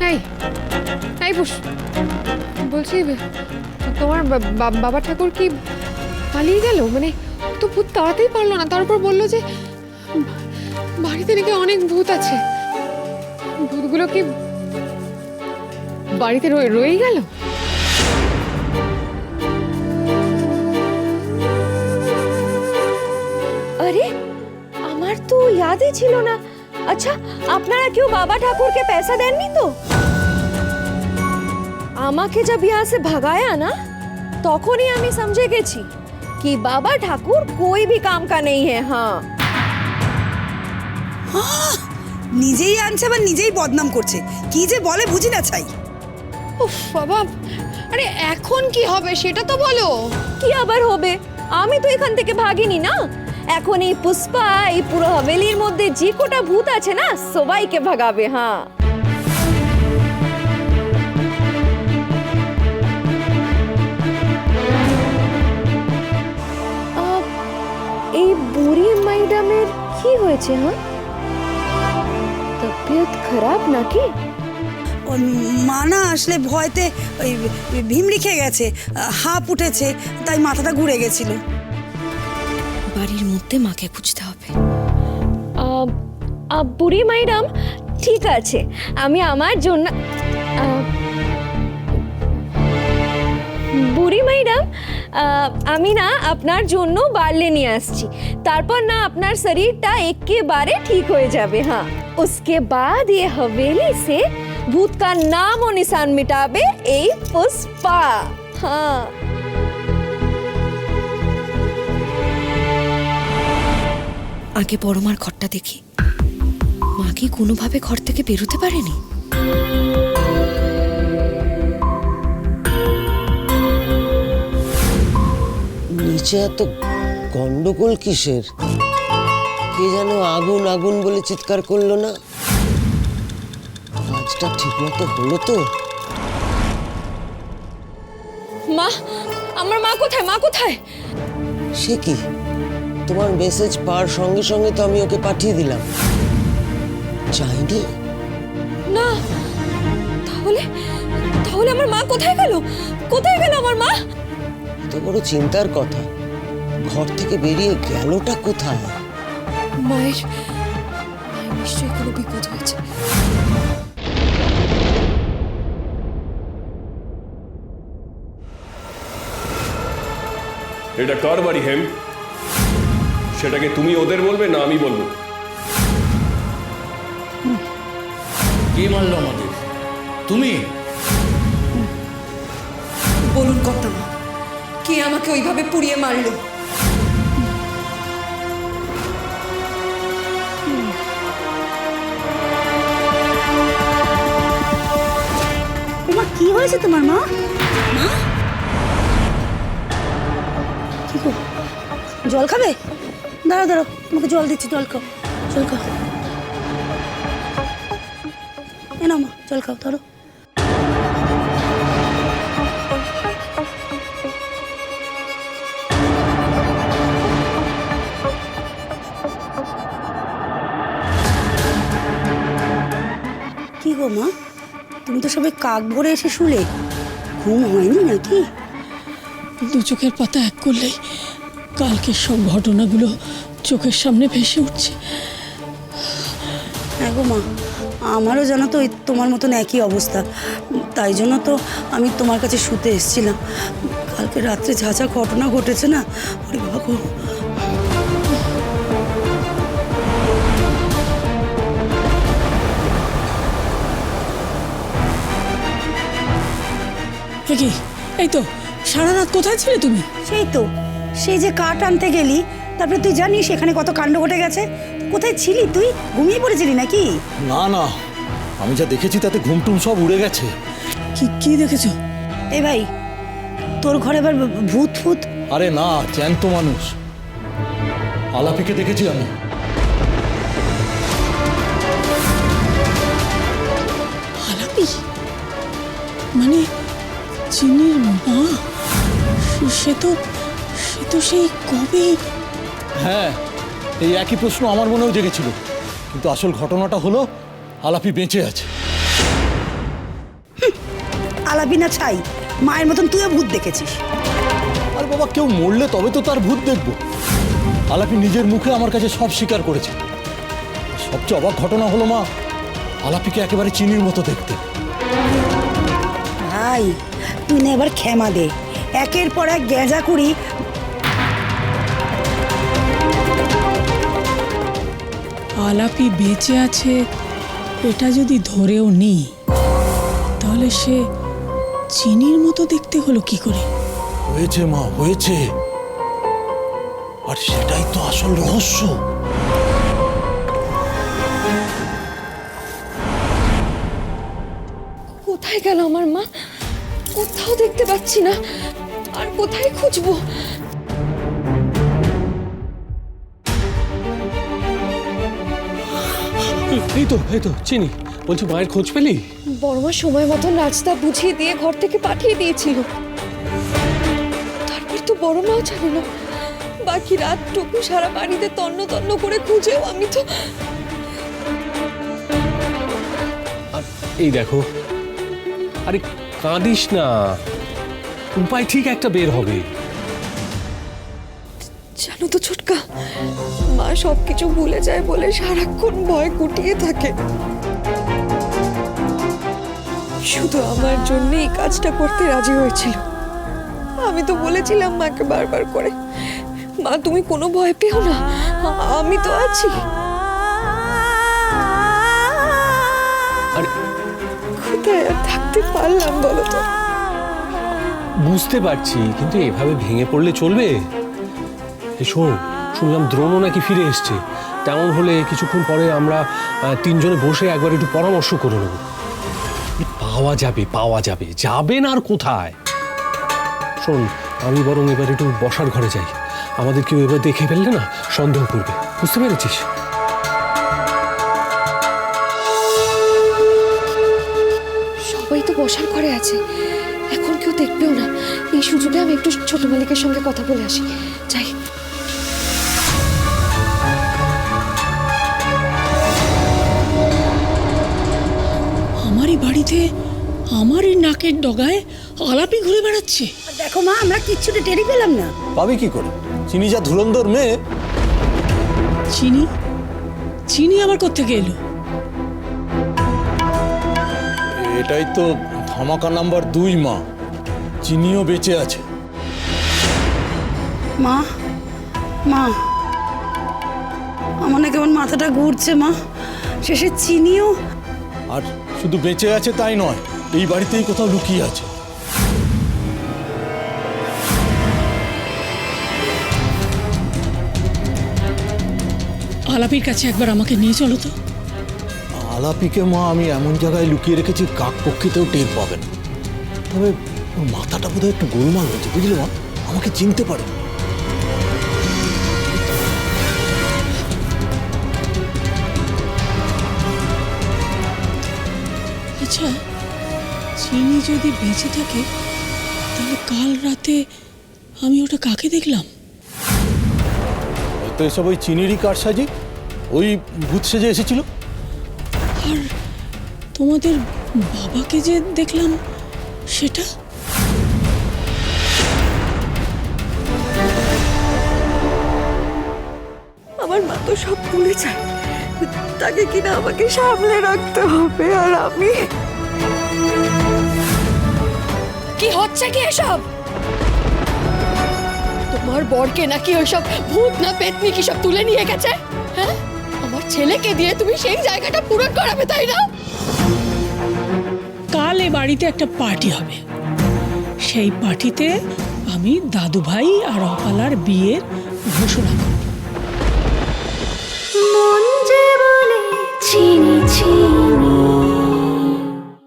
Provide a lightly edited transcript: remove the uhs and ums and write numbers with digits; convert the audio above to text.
এই এই বলছি তোমার বাবা ঠাকুর কি পালিয়ে গেল? মানে তো ভূত তাড়াতেই পারলো না, তারপর বললো যে বাড়িতে নাকি অনেক ভূত আছে। ভূতগুলো কি বাড়িতে রয়ে গেল? अरे আমার তো यादই ছিল না। আচ্ছা আপনারা কেউ বাবা ঠাকুরকে पैसा देनনি তো? আমাকে जब यहाँ से भगाया ना তখনই আমি समझे গেছি कि बाबा ठाकुर कोई भी काम का नहीं है। हाँ নিজেই আনছে আবার নিজেই বদনাম করছে, কি যে বলে বুঝি না ছাই। উফ বাবা, আরে এখন কি হবে সেটা তো বলো। কি আবার হবে? আমি তো এখান থেকে ভাগিনি না। এখন এই পুষ্পা এই পুরো হাভেলির মধ্যে যে কোটা ভূত আছে না সবাইকে ভাগাবে। হ্যাঁ এই বুড়ি ম্যাডামের কি হয়েছে? হ্যাঁ তবিয়ত খারাপ নাকি? ওর মা না আসলে ভয়তে ওই ভিমড়ি খেয়ে গেছে, হাঁপ উঠেছে, তাই মাথাটা ঘুরে গেছিল। বাড়ির মধ্যে মাকে খুঁজতে হবে। বুড়ি ম্যাডাম ঠিক আছে, আমি আমার জন্য বুড়ি ম্যাডাম আমি না আপনার জন্য বার্লি নিয়ে আসছি, তারপর না আপনার শরীরটা একেবারে ঠিক হয়ে যাবে। हाँ उसके बाद ये हवेली से भूत का नाम और निशान मिटाबे এই পুষ্পা। हाँ আগে বড় মার ঘরটা দেখি, মা কি কোনোভাবে ঘর থেকে বেরোতে পারেনি? নিচে এত গন্ডগোল কিসের? কে যেন আগুন আগুন বলে চিৎকার করলো না? কাজটা ঠিক মতো হলো তো? মা, আমার মা কোথায়? মা কোথায়? সে কি, তোমার মেসেজ পাওয়ার সঙ্গে সঙ্গে তো আমি ওকে পাঠিয়ে দিলাম। যাইনি? না, তাহলে তাহলে আমার মা কোথায় গেল? কোথায় গেল আমার মা? তো বড় চিন্তার কথা, ঘর থেকে বেরিয়ে গেলটা কোথায়? মায়ের নিশ্চয়ই কোনো বিপদ হয়েছে। এটা কার বাড়ি হেম? সেটাকে তুমি ওদের বলবে না আমি বলবো? কে মারলো আমাদের? তুমি? বলুন কর্তামা, কে আমাকে ওইভাবে পুড়িয়ে মারলো? তোমার কি হয়েছে? তোমার মা? মা কি গো, জল খাবে? দাঁড়াও দাঁড়াও, তোমাকে জল দিচ্ছি, জল খাও, জল খাও। এ নাও মা, জল খাও, ধরো। কি গো মা, তুমি তো সবাই কাক ভরে এসে শুলে, ঘুম হয়নি নাকি? দু চোখের পাতা এক করলেই কালকের সব ঘটনাগুলো চোখের সামনে ভেসে উঠছে। হ্যাঁ গো মা, আমারও জানো তো ওই তোমার মতন একই অবস্থা, তাই জন্য তো আমি তোমার কাছে শুতে এসেছিলাম। কালকে রাত্রে যা যা ঘটনা ঘটেছে না, আরে বাবা গো। কি এই তো সারা রাত কোথায় ছিলে তুমি? সেই যে কাঠ আনতে গেলি, তারপরে তুই জানিস এখানে কত কাণ্ড ঘটে গেছে। কোথায় ছিলি তুই? ঘুমিয়ে পড়েছিলি নাকি? না না, আমি যা দেখেছি তাতে ঘুমটুম সব উড়ে গেছে। কি দেখেছো? এই ভাই, তোর ঘরে আবার ভূত ফুত? আরে না, জ্যান্ত মানুষ। আলাপিকে দেখেছি আমি। আলাপি মানে চিনির মা? সে তো সেই কবে। হ্যাঁ, এই একই প্রশ্ন আমার মনেও জেগেছিল, কিন্তু আসল ঘটনাটা হলো আলাপি বেঁচে আছে। আলাপি না ছাই, মায়ের মতন তুইও ভূত দেখেছিস। আর বাবা, কেউ মরলে তবে তো তার ভূত দেখবো। আলাপি নিজের মুখে আমার কাছে সব স্বীকার করেছে। সবচেয়ে অবাক ঘটনা হলো মা, আলাপিকে একেবারে চিনির মতো দেখতে। ভাই তুই না এবার ক্ষমা দে, একের পর এক গেঁজা করি। আলাপি বেঁচে আছে এটা যদি ধরেও নিই, তাহলে সে চিনির মতো দেখতে হলো কি করে? হয়েছে মা, হয়েছে। আর সেটাই তো আসল রহস্য। কোথায় গেল আমার মা? কোথাও দেখতে পাচ্ছি না। আর কোথায় খুঁজবো? এই তো চিনি, বলছি মায়ের খোঁজ পেলি? বড়মা সময় মতো রাস্তা বুঝিয়ে দিয়ে ঘর থেকে পাঠিয়ে দিয়েছিল। তারপর তো বড়মাও জানে না। বাকি রাতটুকু সারা বাড়িতে তন্ন তন্ন করে খুঁজেও আমি তো। আর এই দেখো, আরে কাঁদিস না, উপায় ঠিক একটা বের হবে। জানো তো ছোটকা, মা সবকিছু ভুলে যায় বলে সারাক্ষণ ভয় কুটিয়ে থাকে। শুধু আমার জন্য এই কাজটা করতে রাজি হয়েছিল। আমি তো বলেছিলাম মাকে বারবার করে, মা তুমি কোনো ভয় পেও না, আমি তো আছি। আরে কোথায় আর থাকতে পারলাম বলো তো? বুঝতে পারছি, কিন্তু এভাবে ভেঙে পড়লে চলবে? শোন, শুনলাম দ্রোণও নাকি ফিরে এসছে। তেমন হলে কিছুক্ষণ পরে আমরা তিনজনে বসে একবার একটু পরামর্শ করে নেব। পাওয়া যাবে, যাবে না আর কোথায়? শোন, আমি বরং এবার একটু বসার ঘরে যাই। আমাদের কেউ এবার দেখে ফেললে না সন্দেহ করবে, বুঝতে পেরেছিস? সবাই তো বসার ঘরে আছে, এখন কেউ দেখবেও না। এই সুযোগে আমি একটু ছোট মালিকের সঙ্গে কথা বলে আসি। যাই। আমারই বাড়িতে আমারই নাকের ডগায় আলাপি ঘুরে বেড়াচ্ছে। দেখো মা, আমরা কিচ্ছুটা টেরি পেলাম না। পাবি কি করে? চিনি যা ধুরন্ধর মেয়ে। চিনি চিনি আবার কোত্থেকে এলো? এটাই তো ধামাকা নাম্বার 2 মা। চিনিও বেঁচে আছে। মা মা আমার না কেমন মাথাটা ঘুরছে মা। শেষে চিনিও। আর শুধু বেঁচে আছে তাই নয়, এই বাড়িতেই কোথাও লুকিয়ে আছে। আলাপির কাছে একবার আমাকে নিয়ে চলো তো। আলাপিকে মা আমি এমন জায়গায় লুকিয়ে রেখেছি কাক পক্ষীতেও টের পাবে না। তবে ওর মাথাটা বোধহয় একটু গোলমাল হয়েছে, বুঝলে মা? আমাকে চিনতে পারে। আচ্ছা, চিনি যদি বেঁচে থাকে, তাহলে কাল রাতে আমি ওটা কাকে দেখলাম? হয়তো এসব ওই চিনিরই কারসাজি, ওই ভূত সেজে এসেছিল। আর তোমাদের বাবাকে যে দেখলাম, সেটা? আমার মা তো সব ভুলে যায়, তাকে কিনা আমাকে সামলে রাখতে হবে। আর আমি কি হচ্ছে কি এসব? তোমার বরকে নাকি ওইসব ভূত না পেতনি কি সব তুলে নিয়ে গেছে? হ্যাঁ, আমার ছেলেকে দিয়ে তুমি সেই জায়গাটা পূরণ করাবে, তাই না? কাল এ বাড়িতে একটা পার্টি হবে। সেই পার্টিতে আমি দাদু ভাই আর অপালার বিয়ের ঘোষণা করব।